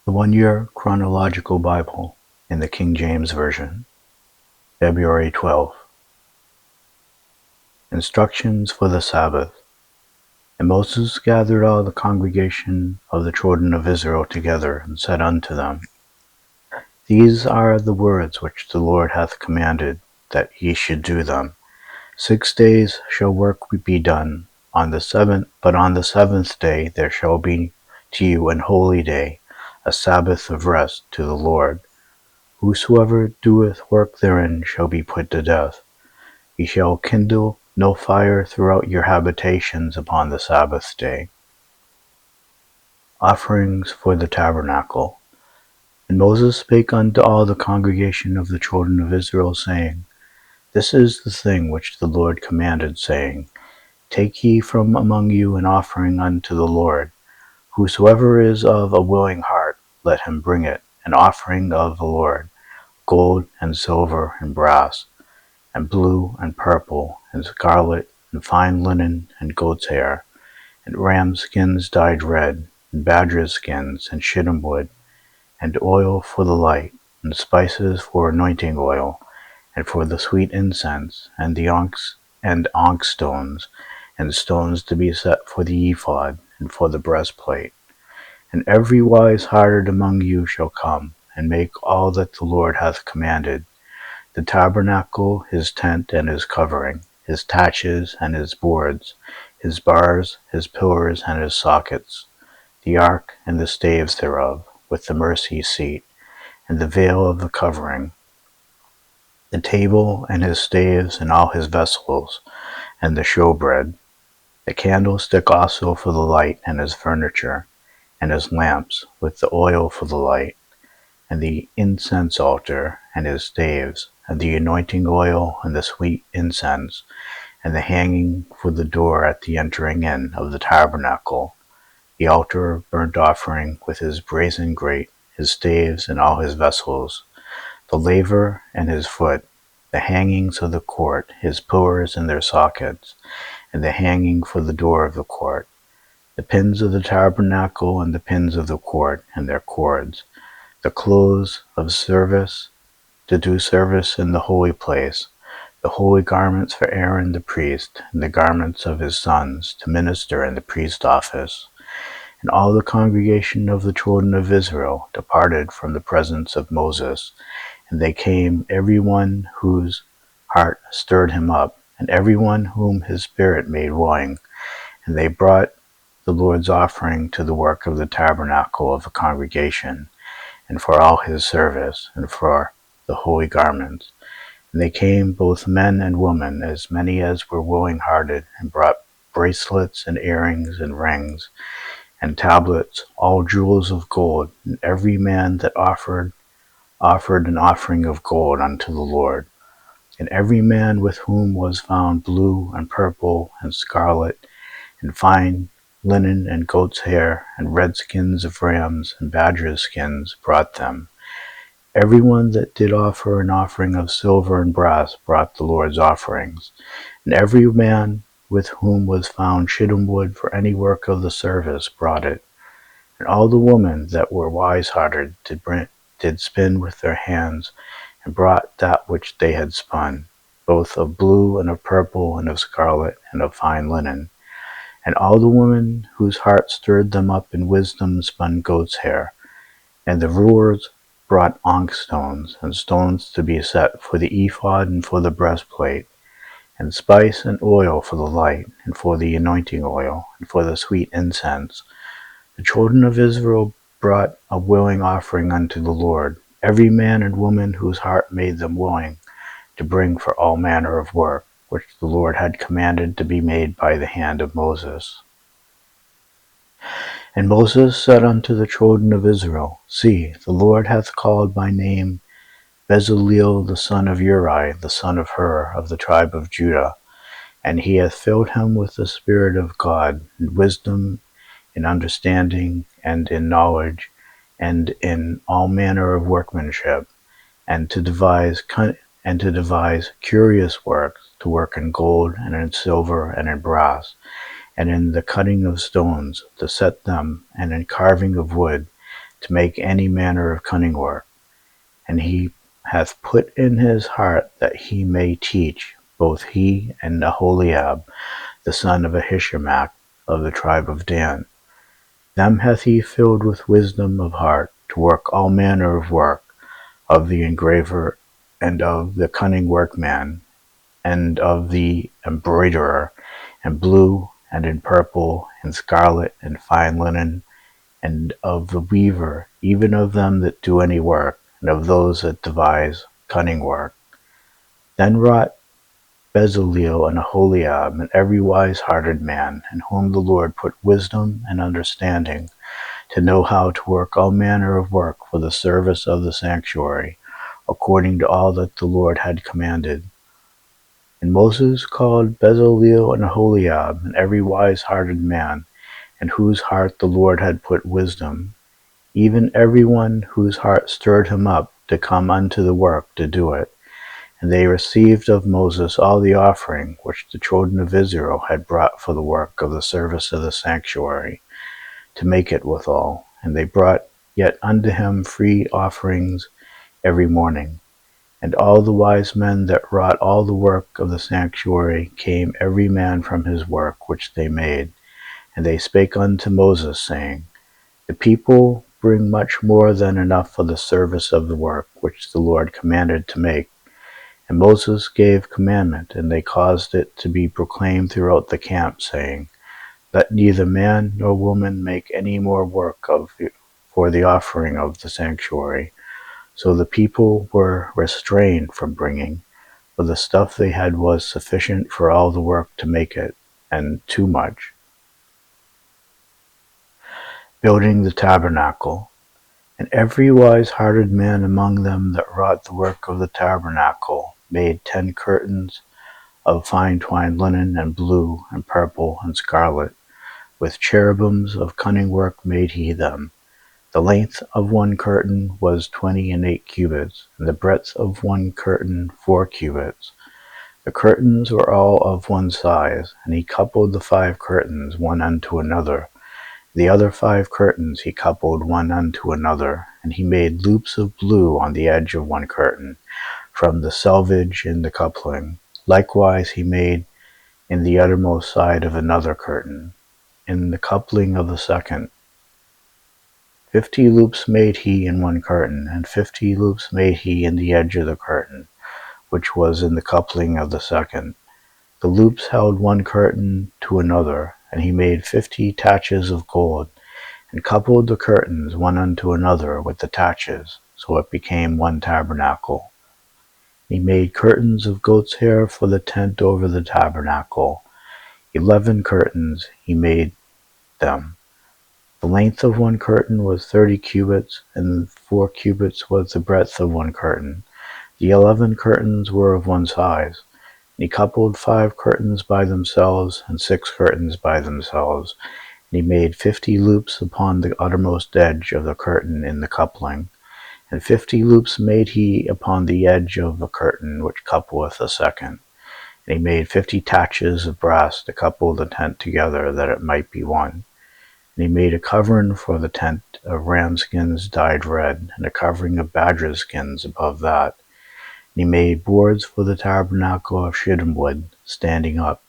The 1-Year Chronological Bible in the King James Version, February 12. Instructions for the Sabbath. And Moses gathered all the congregation of the children of Israel together, and said unto them, These are the words which the Lord hath commanded, that ye should do them. 6 days shall work be done, but on the 7th day there shall be to you an holy day, a Sabbath of rest to the Lord. Whosoever doeth work therein shall be put to death. Ye shall kindle no fire throughout your habitations upon the Sabbath day. Offerings for the tabernacle. And Moses spake unto all the congregation of the children of Israel, saying, This is the thing which the Lord commanded, saying, Take ye from among you an offering unto the Lord. Whosoever is of a willing heart, let him bring it, an offering of the Lord, gold and silver and brass, and blue and purple and scarlet, and fine linen and goat's hair, and ram skins dyed red, and badger skins, and shittim wood, and oil for the light, and spices for anointing oil, and for the sweet incense, and the onyx stones, and stones to be set for the ephod, and for the breastplate. And every wise-hearted among you shall come, and make all that the Lord hath commanded, the tabernacle, his tent and his covering, his taches and his boards, his bars, his pillars and his sockets, the ark and the staves thereof, with the mercy seat, and the veil of the covering, the table and his staves and all his vessels, and the showbread, the candlestick also for the light and his furniture, and his lamps, with the oil for the light, and the incense altar, and his staves, and the anointing oil, and the sweet incense, and the hanging for the door at the entering in of the tabernacle, the altar of burnt offering with his brazen grate, his staves, and all his vessels, the laver and his foot, the hangings of the court, his pillars and their sockets, and the hanging for the door of the court, the pins of the tabernacle, and the pins of the court, and their cords, the clothes of service, to do service in the holy place, the holy garments for Aaron the priest, and the garments of his sons, to minister in the priest office. And all the congregation of the children of Israel departed from the presence of Moses, and they came, every one whose heart stirred him up, and every one whom his spirit made willing, and they brought the Lord's offering to the work of the tabernacle of the congregation, and for all his service, and for the holy garments. And they came, both men and women, as many as were willing-hearted, and brought bracelets, and earrings, and rings, and tablets, all jewels of gold, and every man that offered an offering of gold unto the Lord. And every man with whom was found blue, and purple, and scarlet, and fine linen, and goat's hair, and red skins of rams, and badger skins, brought them. Every one that did offer an offering of silver and brass brought the Lord's offerings. And every man with whom was found shittim wood for any work of the service brought it. And all the women that were wise-hearted did spin with their hands, and brought that which they had spun, both of blue, and of purple, and of scarlet, and of fine linen. And all the women whose heart stirred them up in wisdom spun goat's hair. And the rulers brought onyx stones, and stones to be set for the ephod and for the breastplate, and spice and oil for the light, and for the anointing oil, and for the sweet incense. The children of Israel brought a willing offering unto the Lord, every man and woman whose heart made them willing, to bring for all manner of work, which the Lord had commanded to be made by the hand of Moses. And Moses said unto the children of Israel, See, the Lord hath called by name Bezaleel the son of Uri, the son of Hur, of the tribe of Judah, and he hath filled him with the Spirit of God, in wisdom, in understanding, and in knowledge, and in all manner of workmanship, and to devise curious works, to work in gold, and in silver, and in brass, and in the cutting of stones, to set them, and in carving of wood, to make any manner of cunning work. And he hath put in his heart that he may teach, both he and Aholiab, the son of Ahishamach, of the tribe of Dan. Them hath he filled with wisdom of heart, to work all manner of work, of the engraver, and of the cunning workman, and of the embroiderer, in blue, and in purple, and scarlet, and fine linen, and of the weaver, even of them that do any work, and of those that devise cunning work. Then wrought Bezaleel and Aholiab, and every wise-hearted man, in whom the Lord put wisdom and understanding, to know how to work all manner of work for the service of the sanctuary, according to all that the Lord had commanded. And Moses called Bezaleel and Aholiab, and every wise-hearted man, in whose heart the Lord had put wisdom, even every one whose heart stirred him up to come unto the work to do it. And they received of Moses all the offering which the children of Israel had brought for the work of the service of the sanctuary, to make it withal. And they brought yet unto him free offerings every morning. And all the wise men that wrought all the work of the sanctuary came every man from his work which they made. And they spake unto Moses, saying, The people bring much more than enough for the service of the work which the Lord commanded to make. And Moses gave commandment, and they caused it to be proclaimed throughout the camp, saying, Let neither man nor woman make any more work for the offering of the sanctuary. So the people were restrained from bringing, for the stuff they had was sufficient for all the work to make it, and too much. Building the tabernacle. And every wise-hearted man among them that wrought the work of the tabernacle made 10 curtains of fine twined linen, and blue, and purple, and scarlet. With cherubims of cunning work made he them. The length of one curtain was 28 cubits, and the breadth of one curtain 4 cubits. The curtains were all of one size, and he coupled the 5 curtains one unto another. The other 5 curtains he coupled one unto another, and he made loops of blue on the edge of one curtain, from the selvage in the coupling. Likewise he made in the uttermost side of another curtain, in the coupling of the second. 50 loops made he in one curtain, and 50 loops made he in the edge of the curtain, which was in the coupling of the second. The loops held one curtain to another, and he made 50 taches of gold, and coupled the curtains one unto another with the taches, so it became one tabernacle. He made curtains of goat's hair for the tent over the tabernacle. 11 curtains he made them. The length of one curtain was 30 cubits, and 4 cubits was the breadth of one curtain. The 11 curtains were of one size. And he coupled 5 curtains by themselves, and 6 curtains by themselves. And he made 50 loops upon the uttermost edge of the curtain in the coupling. And 50 loops made he upon the edge of the curtain which coupleth the second. And he made 50 taches of brass to couple the tent together, that it might be one. And he made a covering for the tent of ram skins dyed red, and a covering of badger skins above that. And he made boards for the tabernacle of shittim wood, standing up.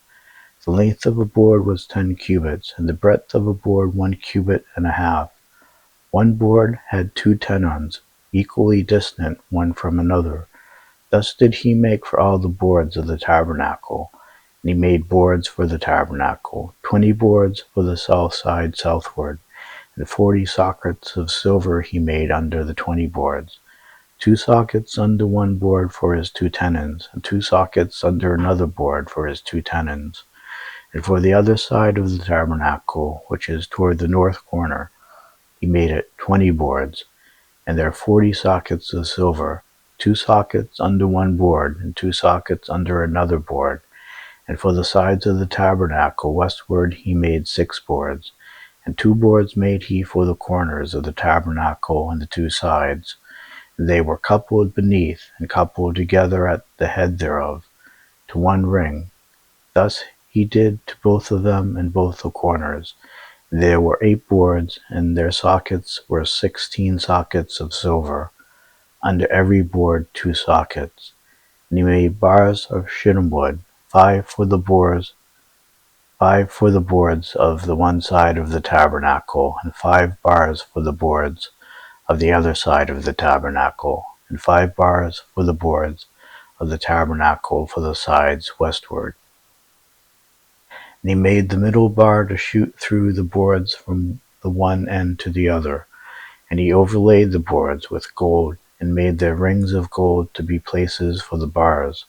The length of a board was 10 cubits, and the breadth of a board 1 cubit and a half. One board had 2 tenons, equally distant one from another. Thus did he make for all the boards of the tabernacle. And he made boards for the tabernacle, 20 boards for the south side southward, and 40 sockets of silver he made under the 20 boards. 2 sockets under one board for his 2 tenons, and 2 sockets under another board for his 2 tenons. And for the other side of the tabernacle, which is toward the north corner, he made it 20 boards, and there 40 sockets of silver, 2 sockets under one board, and 2 sockets under another board. And for the sides of the tabernacle westward he made 6 boards, and 2 boards made he for the corners of the tabernacle and the 2 sides. And they were coupled beneath, and coupled together at the head thereof, to one ring. Thus he did to both of them and both the corners. There were 8 boards, and their sockets were 16 sockets of silver, under every board 2 sockets. And he made bars of shittim wood, 5 for the boards of the one side of the tabernacle, and 5 bars for the boards of the other side of the tabernacle, and 5 bars for the boards of the tabernacle for the sides westward. And he made the middle bar to shoot through the boards from the one end to the other. And he overlaid the boards with gold, and made their rings of gold to be places for the bars,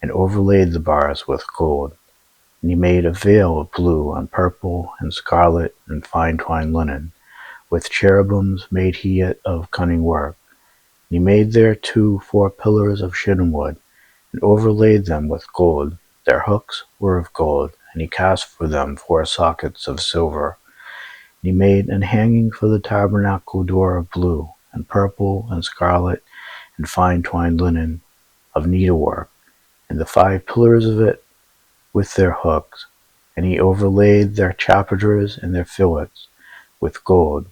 and overlaid the bars with gold. And he made a veil of blue and purple and scarlet and fine twined linen. With cherubims made he it of cunning work. And he made thereto 4 pillars of shittim wood, and overlaid them with gold. Their hooks were of gold, and he cast for them 4 sockets of silver. And he made an hanging for the tabernacle door of blue, and purple, and scarlet, and fine twined linen, of needlework, and the 5 pillars of it with their hooks. And he overlaid their chapiters and their fillets with gold,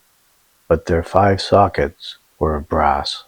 but their 5 sockets were of brass.